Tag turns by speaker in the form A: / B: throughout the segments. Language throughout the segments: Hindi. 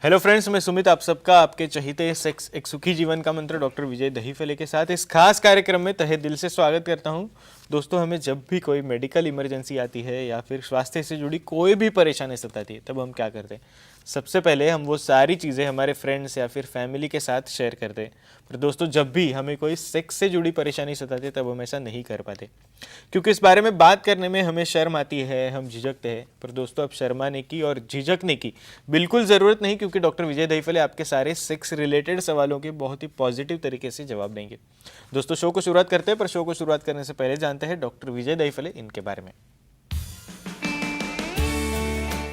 A: हेलो फ्रेंड्स, मैं सुमित आप सबका आपके चहीते सेक्स एक सुखी जीवन का मंत्र डॉक्टर विजय दहीफले के साथ इस खास कार्यक्रम में तहे दिल से स्वागत करता हूं। दोस्तों, हमें जब भी कोई मेडिकल इमरजेंसी आती है या फिर स्वास्थ्य से जुड़ी कोई भी परेशानी सताती है, तब हम क्या करते हैं? सबसे पहले हम वो सारी चीज़ें हमारे फ्रेंड्स या फिर फैमिली के साथ शेयर करते हैं। पर दोस्तों, जब भी हमें कोई सेक्स से जुड़ी परेशानी सताती है, तब हम ऐसा नहीं कर पाते, क्योंकि इस बारे में बात करने में हमें शर्म आती है, हम झिझकते हैं। पर दोस्तों, अब शर्माने की और झिझकने की बिल्कुल ज़रूरत नहीं, क्योंकि डॉक्टर विजय दहीफले आपके सारे सेक्स रिलेटेड सवालों के बहुत ही पॉजिटिव तरीके से जवाब देंगे। दोस्तों, शो को शुरुआत करते हैं, पर शो को शुरुआत करने से पहले जानते हैं डॉक्टर विजय दहीफले इनके बारे में।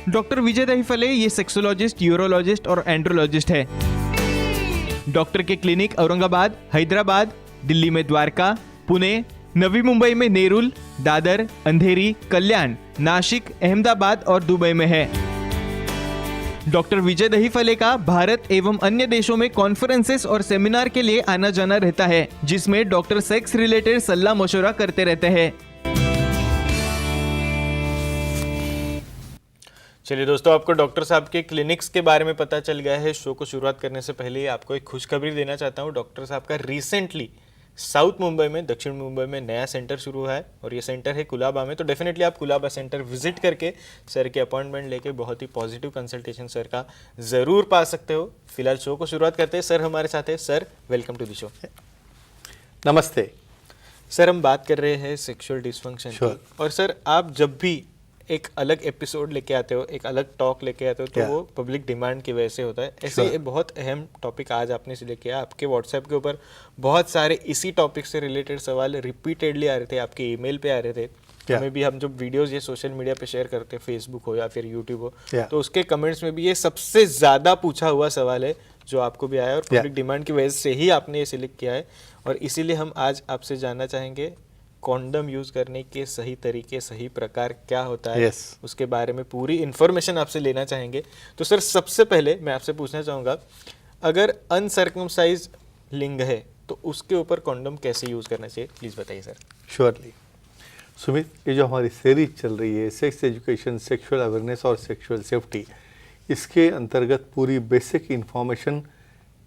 A: डॉक्टर विजय दहीफले ये सेक्सोलॉजिस्ट, यूरोलॉजिस्ट और एंड्रोलॉजिस्ट है। डॉक्टर के क्लिनिक औरंगाबाद, हैदराबाद, दिल्ली में द्वारका, पुणे, नवी मुंबई में नेरुल, दादर, अंधेरी, कल्याण, नासिक, अहमदाबाद और दुबई में है। डॉक्टर विजय दहीफले का भारत एवं अन्य देशों में कॉन्फ्रेंसेस और सेमिनार के लिए आना जाना रहता है, जिसमें डॉक्टर सेक्स रिलेटेड सलाह मशवरा करते रहते हैं। चलिए दोस्तों, आपको डॉक्टर साहब के क्लिनिक्स के बारे में पता चल गया है। शो को शुरुआत करने से पहले आपको एक खुशखबरी देना चाहता हूँ। डॉक्टर साहब का रिसेंटली साउथ मुंबई में, दक्षिण मुंबई में नया सेंटर शुरू हुआ है और ये सेंटर है कुलाबा में। तो डेफिनेटली आप कुलाबा सेंटर विजिट करके सर के अपॉइंटमेंट लेके बहुत ही पॉजिटिव कंसल्टेशन सर का ज़रूर पा सकते हो। फिलहाल शो को शुरुआत करते हैं। सर हमारे साथ है। Sir, welcome to the show.
B: नमस्ते
A: सर, हम बात कर रहे हैं सेक्सुअल डिसफंक्शन की, और सर आप जब भी एक अलग एपिसोड लेके आते हो, एक अलग टॉक लेके आते हो, तो वो पब्लिक डिमांड की वजह से होता है। ऐसे एक बहुत अहम टॉपिक आज आपने से लेके आया। आपके व्हाट्सएप के ऊपर बहुत सारे इसी टॉपिक से रिलेटेड सवाल रिपीटेडली आ रहे थे, आपके ईमेल पे आ रहे थे। हमें भी, हम जो वीडियोस ये सोशल मीडिया पे शेयर करते हैं, फेसबुक हो या फिर यूट्यूब हो, तो उसके कमेंट्स में भी ये सबसे ज़्यादा पूछा हुआ सवाल है जो आपको भी आया, और पब्लिक डिमांड की वजह से ही आपने ये सिलेक्ट किया है। और इसीलिए हम आज आपसे जानना चाहेंगे कॉन्डम यूज करने के सही तरीके, सही प्रकार क्या होता है, उसके बारे में पूरी इन्फॉर्मेशन आपसे लेना चाहेंगे। तो सर, सबसे पहले मैं आपसे पूछना चाहूँगा, अगर अनसर्कमसाइज लिंग है तो उसके ऊपर कॉन्डम कैसे यूज करना चाहिए, प्लीज बताइए सर।
B: श्योरली सुमित, ये जो हमारी सीरीज चल रही है सेक्स एजुकेशन, सेक्सुअल अवेयरनेस और सेक्सुअल सेफ्टी, इसके अंतर्गत पूरी basic information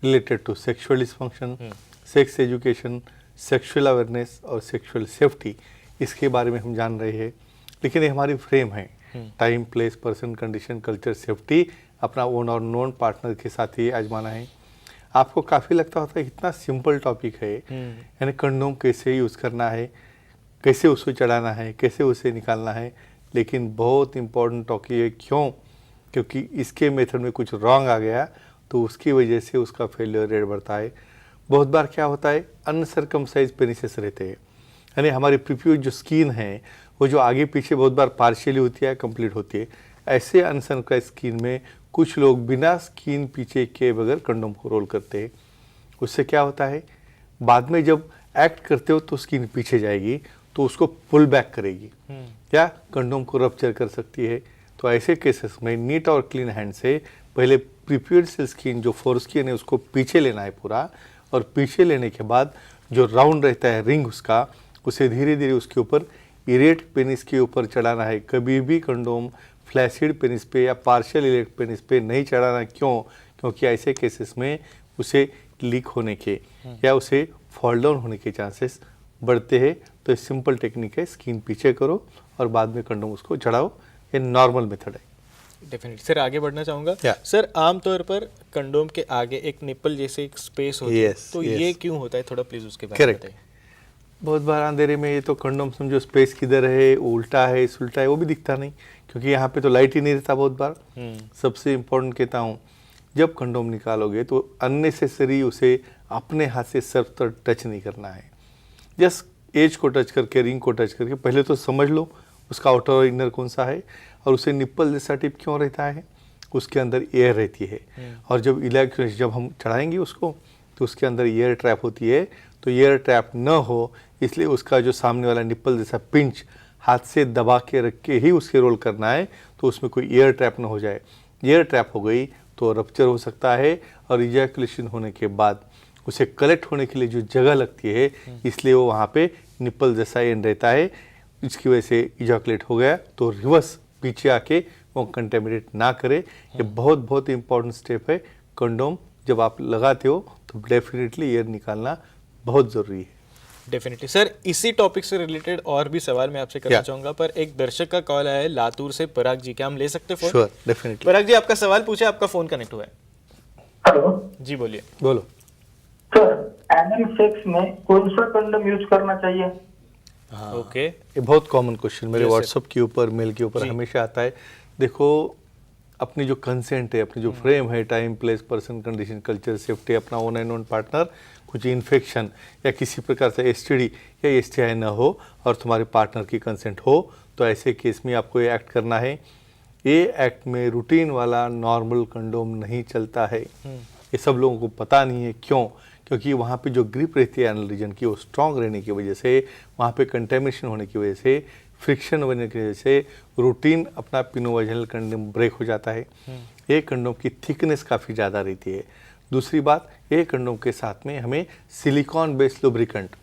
B: related to sexual dysfunction, sex education, sexual awareness और सेक्सुअल सेफ्टी, इसके बारे में हम जान रहे हैं। लेकिन ये हमारी फ्रेम है, time, place, person, condition, culture, safety, अपना ओन और नॉन पार्टनर के साथ ही आजमाना है। आपको काफ़ी लगता होता है इतना सिंपल टॉपिक है, यानी कंडोम कैसे यूज़ करना है, कैसे उसको चढ़ाना है, कैसे उसे निकालना है, लेकिन बहुत इम्पोर्टेंट टॉपिक है। क्यों? क्योंकि इसके मेथड में कुछ रॉन्ग आ गया तो उसकी वजह से उसका फेलियर रेट बढ़ता है। बहुत बार क्या होता है, अनसर्कमसाइज पेनिसेस रहते हैं, यानी हमारी प्रीप्यूज जो स्किन है वो जो आगे पीछे बहुत बार पार्शियली होती है, कंप्लीट होती है। ऐसे अनसर्कमसाइज स्किन में कुछ लोग बिना स्किन पीछे के बगैर कंडोम को रोल करते हैं। उससे क्या होता है, बाद में जब एक्ट करते हो तो स्किन पीछे जाएगी तो उसको पुल बैक करेगी या कंडोम को रप्चर कर सकती है। तो ऐसे केसेस में नीट और क्लीन हैंड से पहले प्रीप्यूज से स्किन जो फोर स्किन है उसको पीछे लेना है पूरा, और पीछे लेने के बाद जो राउंड रहता है रिंग उसका, उसे धीरे धीरे उसके ऊपर इरेक्ट पेनिस के ऊपर चढ़ाना है। कभी भी कंडोम फ्लैसिड पेनिस पे या पार्शियल इरेक्ट पेनिस पे नहीं चढ़ाना। क्यों? क्योंकि ऐसे केसेस में उसे लीक होने के या उसे फॉल डाउन होने के चांसेस बढ़ते हैं। तो ये सिंपल टेक्निक है, स्किन पीछे करो और बाद में कंडोम उसको चढ़ाओ। ये नॉर्मल मेथड है।
A: डेफिनेटली सर, आगे बढ़ना चाहूँगा। सर, आमतौर पर कंडोम के आगे एक निपल जैसे एक स्पेस होती है, तो ये क्यों होता है, थोड़ा प्लीज उसके बारे में बताइए।
B: बहुत बार अंधेरे में ये तो कंडोम समझो स्पेस किधर है, उल्टा है, सुलटा है, वो भी दिखता नहीं, क्योंकि यहाँ पे तो लाइट ही नहीं रहता बहुत बार। सबसे इम्पोर्टेंट कहता हूँ, जब कंडोम निकालोगे तो अननेसेसरी उसे अपने हाथ से सर्फ तक टच नहीं करना है। जस्ट एज को टच करके, रिंग को टच करके पहले तो समझ लो उसका आउटर और इनर कौन सा है, और उसे निप्पल जैसा टिप क्यों रहता है, उसके अंदर एयर रहती है। और जब हम चढ़ाएंगे उसको तो उसके अंदर एयर ट्रैप होती है। तो एयर ट्रैप न हो इसलिए उसका जो सामने वाला निप्पल जैसा पिंच हाथ से दबा के रख के ही उसके रोल करना है, तो उसमें कोई एयर ट्रैप न हो जाए। एयर ट्रैप हो गई तो रप्चर हो सकता है, और इजैकुलेशन होने के बाद उसे कलेक्ट होने के लिए जो जगह लगती है, इसलिए वो वहाँ पे निप्पल जैसा एंड रहता है। इसकी वजह से इजैकुलेट हो गया तो रिवर्स पीछे आके वो कंटेमिनेट ना करे। ये बहुत बहुत इंपॉर्टेंट स्टेप है। कंडोम जब आप लगाते हो तो डेफिनेटली एयर निकालना बहुत ज़रूरी है।
A: डेफिनेटली सर, इसी टॉपिक से रिलेटेड और भी सवाल मैं आपसे करना चाहूंगा, पर एक दर्शक का कॉल आया है लातूर से, पराग जी, क्या हम ले सकते हैं phone?
B: Sure, definitely.
A: Parag ji, आपका सवाल पूछे, आपका फोन कनेक्ट हुआ है।
C: हेलो
A: जी बोलिए।
B: बोलो।
C: सर, एनल सेक्स में कौन सा कंडोम यूज करना चाहिए?
B: हाँ,
A: ओके,
B: ये बहुत कॉमन क्वेश्चन मेरे
A: Yes, sir.
B: व्हाट्सअप के ऊपर, मेल के ऊपर
A: जी.
B: हमेशा आता है। देखो, अपनी जो कंसेंट है, अपनी जो फ्रेम है, time, place, person, condition, culture, safety, अपना ओन एंड ओन पार्टनर, कुछ इन्फेक्शन या किसी प्रकार से एसटीडी या एसटीआई ना हो और तुम्हारे पार्टनर की कंसेंट हो, तो ऐसे केस में आपको ये एक्ट करना है। ये एक्ट में रूटीन वाला नॉर्मल कंडोम नहीं चलता है। ये सब लोगों को पता नहीं है। क्यों? क्योंकि वहाँ पे जो ग्रिप रहती है एनल रीजन की, वो स्ट्रांग रहने की वजह से, वहाँ पे कंटेमिनेशन होने की वजह से, फ्रिक्शन होने की वजह से रूटीन अपना पिनोवाजिनल कंडोम ब्रेक हो जाता है। ये कंडोम की थिकनेस काफ़ी ज़्यादा रहती है। दूसरी बात, ये कंडोम के साथ में हमें सिलिकॉन बेस्ड लुब्रिकेंट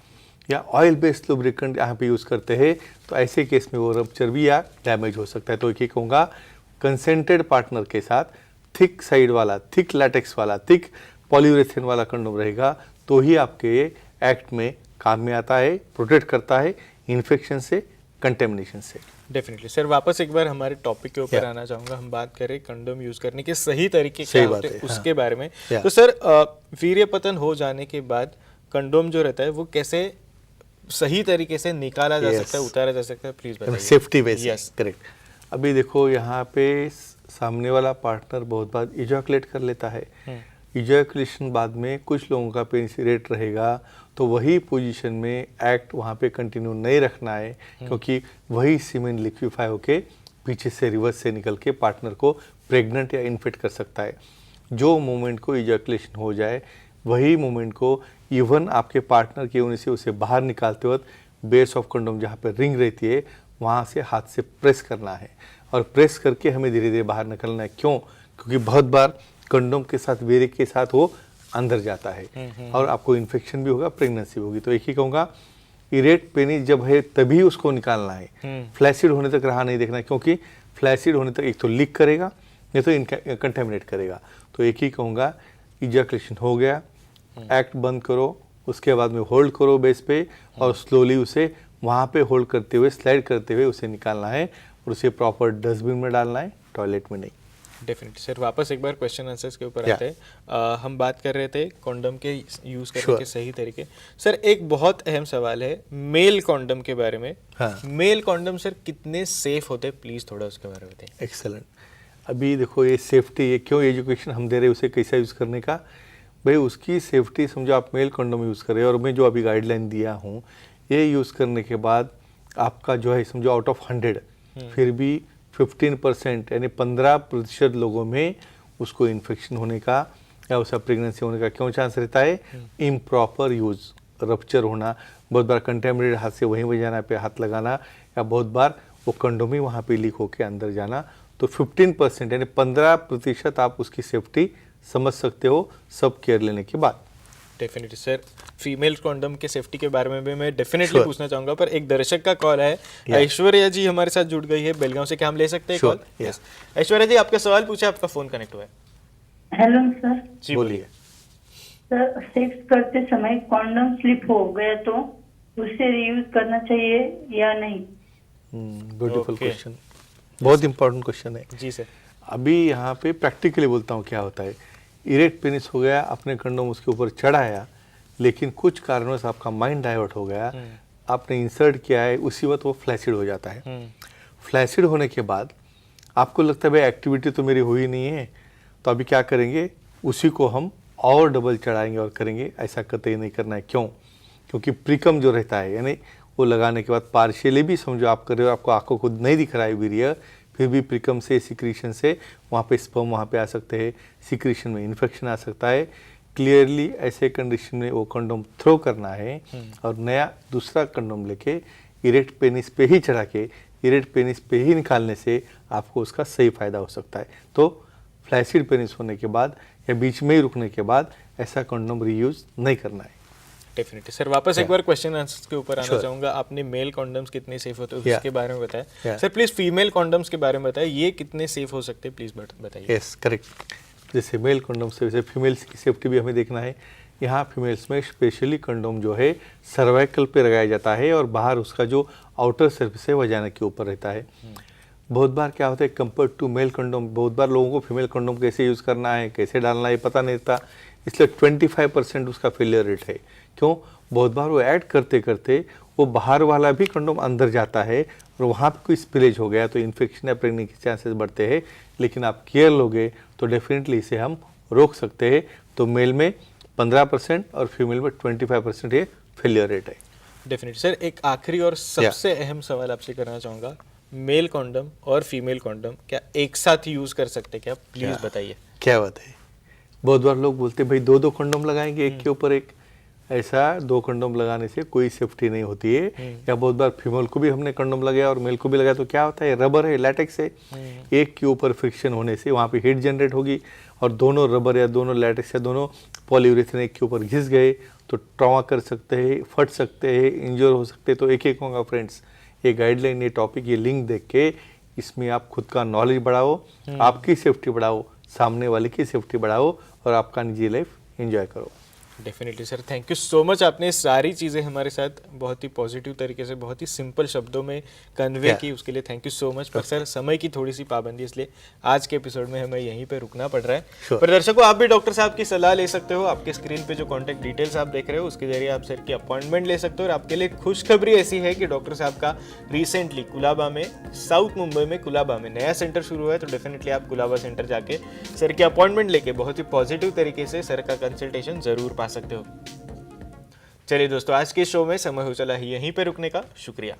B: या ऑयल बेस्ड लुब्रिकेंट यहाँ पे यूज़ करते हैं, तो ऐसे केस में वो रप्चर भी या डैमेज हो सकता है। तो एक ही कहूँगा, कंसेंटेड पार्टनर के साथ थिक साइड वाला, थिक लैटेक्स वाला, थिक पॉलीयूरेथेन वाला कंडोम रहेगा, तो ही आपके एक्ट में काम में आता है, प्रोटेक्ट करता है इन्फेक्शन से, कंटेमिनेशन से।
A: डेफिनेटली सर, वापस एक बार हमारे टॉपिक के ऊपर
B: Yeah.
A: आना चाहूंगा। हम बात करें कंडोम यूज करने के सही तरीके
B: सही
A: क्या
B: बात
A: होते हैं
B: है, हाँ.
A: उसके बारे में।
B: Yeah.
A: तो सर, वीर्य पतन हो जाने के बाद कंडोम जो रहता है वो कैसे सही तरीके से निकाला जा
B: Yes.
A: सकता है, उतारा जा सकता है, प्लीज बताइए।
B: सेफ्टी वे से।
A: Yes,
B: correct. अभी देखो, यहाँ पे सामने वाला पार्टनर बहुत बार इजैकुलेट कर लेता है। इजैकुलेशन बाद में कुछ लोगों का पेनिस इरेक्ट रहेगा, तो वही पोजीशन में एक्ट वहाँ पे कंटिन्यू नहीं रखना है, क्योंकि वही सीमेन लिक्विफाई होके पीछे से रिवर्स से निकल के पार्टनर को प्रेग्नेंट या इन्फेक्ट कर सकता है। जो मोमेंट को इजैकुलेशन हो जाए, वही मोमेंट को इवन आपके पार्टनर के यूनिट से उसे बाहर निकालते वक्त बेस ऑफ कंडोम जहाँ पे रिंग रहती है, वहाँ से हाथ से प्रेस करना है, और प्रेस करके हमें धीरे धीरे बाहर निकलना है। क्यों? क्योंकि बहुत बार कंडोम के साथ, वीर्य के साथ वो अंदर जाता है और आपको इन्फेक्शन भी होगा, प्रेगनेंसी भी होगी। तो एक ही कहूँगा, इरेक्ट पेनिस जब है तभी उसको निकालना है, फ्लैसिड होने तक रहा नहीं देखना, क्योंकि फ्लैसिड होने तक एक तो लीक करेगा, नहीं तो कंटेमिनेट करेगा। तो एक ही कहूँगा, इजैकुलेशन हो गया, एक्ट बंद करो, उसके बाद में होल्ड करो बेस पे, और स्लोली उसे वहाँ पे होल्ड करते हुए, स्लाइड करते हुए उसे निकालना है, और उसे प्रॉपर डस्टबिन में डालना है, टॉयलेट में नहीं।
A: डेफिनेटली सर, वापस एक बार क्वेश्चन आंसर्स के ऊपर
B: Yeah.
A: आते हैं। हम बात कर रहे थे कॉन्डम के यूज करने
B: Sure.
A: के सही तरीके। सर, एक बहुत अहम सवाल है मेल कॉन्डम के बारे में।
B: हाँ.
A: मेल कॉन्डम सर कितने सेफ होते हैं, प्लीज थोड़ा उसके बारे में बताइए।
B: एक्सेलेंट। अभी देखो, ये सेफ्टी, ये क्यों एजुकेशन हम दे रहे हैं उसे कैसा यूज़ करने का। भाई, उसकी सेफ्टी समझो, आप मेल कंडोम यूज़ कर रहे हो, और मैं जो अभी गाइडलाइन दिया हूँ, ये यूज़ करने के बाद आपका जो है समझो आउट ऑफ 100 फिर भी 15% यानी 15% लोगों में उसको इन्फेक्शन होने का या उसका प्रेगनेंसी होने का क्यों चांस रहता है? इम्प्रॉपर यूज़, रप्चर होना, बहुत बार कंटेमिनेटेड हाथ से वहीं बजाना पे हाथ लगाना, या बहुत बार वो कंडोम ही वहाँ पे लीक होके अंदर जाना। तो 15% यानी 15% आप उसकी सेफ्टी समझ सकते हो सब केयर लेने के बाद।
A: डेफिनेटली सर, फीमेल कॉन्डम के सेफ्टी के बारे में भी मैं डेफिनेटली
B: Sure.
A: पूछना चाहूंगा, पर एक दर्शक का कॉल है।
B: Yeah.
A: ऐश्वर्या जी हमारे साथ जुड़ गई है बेलगांव से, क्या हम ले सकते हैं
B: Sure.
A: कॉल?
B: Yeah.
A: ऐश्वर्या जी, आपका सवाल पूछे, आपका फोन कनेक्ट हुआ है।
D: Hello sir.
A: जी
B: बोलिए।
D: सर, सेक्स करते समय कॉन्डम स्लिप हो गया तो उसे रीयूज करना चाहिए या नहीं?
B: Beautiful
A: Okay.
B: क्वेश्चन, बहुत इंपॉर्टेंट क्वेश्चन है।
A: जी सर।
B: अभी यहाँ पे प्रैक्टिकली बोलता हूँ क्या होता है। इरेक्ट पेनिस हो गया, आपने कंडोम उसके ऊपर चढ़ाया, लेकिन कुछ कारणों से आपका माइंड डाइवर्ट हो गया, आपने इंसर्ट किया है, उसी वक्त वो फ्लैसिड हो जाता है। फ्लैसिड होने के बाद आपको लगता है भाई एक्टिविटी तो मेरी हुई नहीं है, तो अभी क्या करेंगे, उसी को हम और डबल चढ़ाएंगे और करेंगे। ऐसा कतई नहीं करना है। क्यों? क्योंकि प्रिकम जो रहता है, यानी वो लगाने के बाद पार्शियली भी समझो आप कर रहे हो, आपको आंखों को नहीं दिख रहा है वीर्य, फिर भी प्रिकम से, सिक्रीशन से वहाँ पे स्पर्म वहाँ पे आ सकते हैं, सिक्रीशन में इन्फेक्शन आ सकता है। क्लियरली ऐसे कंडीशन में वो कंडोम थ्रो करना है, और नया दूसरा कंडोम लेके इरेक्ट पेनिस पे ही चढ़ा के इरेक्ट पेनिस पे ही निकालने से आपको उसका सही फायदा हो सकता है। तो फ्लैसिड पेनिस होने के बाद या बीच में ही रुकने के बाद ऐसा कंडोम रीयूज नहीं करना है।
A: डेफिनेटली सर, वापस एक बार क्वेश्चन आंसर के ऊपर आना चाहूंगा। आपने मेल कॉन्डम्स कितने सेफ होते हैं उसके बारे में बताया। सर प्लीज फीमेल कॉन्डम्स के बारे में बताएं, ये कितने सेफ हो सकते हैं, प्लीज बताइए।
B: Yes, correct. जैसे मेल कंडोम से वैसे फीमेल्स की सेफ्टी भी हमें देखना है। यहाँ फीमेल्स में स्पेशली कंडोम जो है सर्वाइकल पे लगाया जाता है और बाहर उसका जो आउटर सर्फेस है वजाना के ऊपर रहता है। बहुत बार क्या होता है कंपेयर टू मेल कंडोम, बहुत बार लोगों को फीमेल कंडोम कैसे यूज़ करना है, कैसे डालना है पता नहीं रहता, इसलिए 25% उसका फेलियर रेट है। क्यों? बहुत बार वो ऐड करते करते वो बाहर वाला भी कंडोम अंदर जाता है और वहाँ पे कोई स्पिलेज हो गया तो इन्फेक्शन या प्रेगनेंसी के चांसेस बढ़ते हैं। लेकिन आप केयर लोगे तो डेफिनेटली इसे हम रोक सकते हैं। तो मेल में 15% और फीमेल में 25% ये फेलियर रेट है।
A: डेफिनेटली सर, एक आखिरी और सबसे अहम सवाल आपसे करना चाहूँगा, मेल कॉन्डम और फीमेल कॉन्डम क्या एक साथ यूज़ कर सकते हैं क्या, प्लीज़ बताइए।
B: क्या बात है, बहुत बार लोग बोलते हैं भाई दो कंडोम लगाएंगे एक के ऊपर एक। ऐसा 2 कंडोम लगाने से कोई सेफ्टी नहीं होती है। या बहुत बार फीमेल को भी हमने कंडोम लगाया और मेल को भी लगाया तो क्या होता है, रबर है, लैटेक्स है, एक के ऊपर फ्रिक्शन होने से वहाँ पे हीट जनरेट होगी और दोनों रबर या दोनों लैटेक्स या दोनों पॉलीयूरेथेन एक के ऊपर घिस गए तो ट्रॉमा कर सकते हैं, फट सकते हैं, इंजर हो सकते हैं। तो एक होगा फ्रेंड्स, ये गाइडलाइन, ये टॉपिक, ये लिंक देख के इसमें आप खुद का नॉलेज बढ़ाओ, आपकी सेफ्टी बढ़ाओ, सामने वाले की सेफ्टी बढ़ाओ और आपका निजी लाइफ एंजॉय करो।
A: Definitely sir, thank you so much. आपने सारी चीज़ें हमारे साथ बहुत ही पॉजिटिव तरीके से, बहुत ही सिंपल शब्दों में कन्वे की, उसके लिए थैंक यू सो मच। पर सर समय की थोड़ी सी पाबंदी, इसलिए आज के एपिसोड में हमें यहीं पे रुकना पड़ रहा है। पर दर्शकों, आप भी डॉक्टर साहब की सलाह ले सकते हो। आपके स्क्रीन पे जो कॉन्टैक्ट डिटेल्स आप देख रहे हो उसके जरिए आप सर की अपॉइंटमेंट ले सकते हो। और आपके लिए खुशखबरी ऐसी है कि डॉक्टर साहब का रिसेंटली कुलाबा में, साउथ मुंबई में कुलाबा में नया सेंटर शुरू हुआ है। तो डेफिनेटली आप कुलाबा सेंटर जाके सर की अपॉइंटमेंट लेके बहुत ही पॉजिटिव तरीके से सर का कंसल्टेशन जरूर पा सकते हो। चलिए दोस्तों, आज के शो में समय हो चला है यहीं पे रुकने का। शुक्रिया।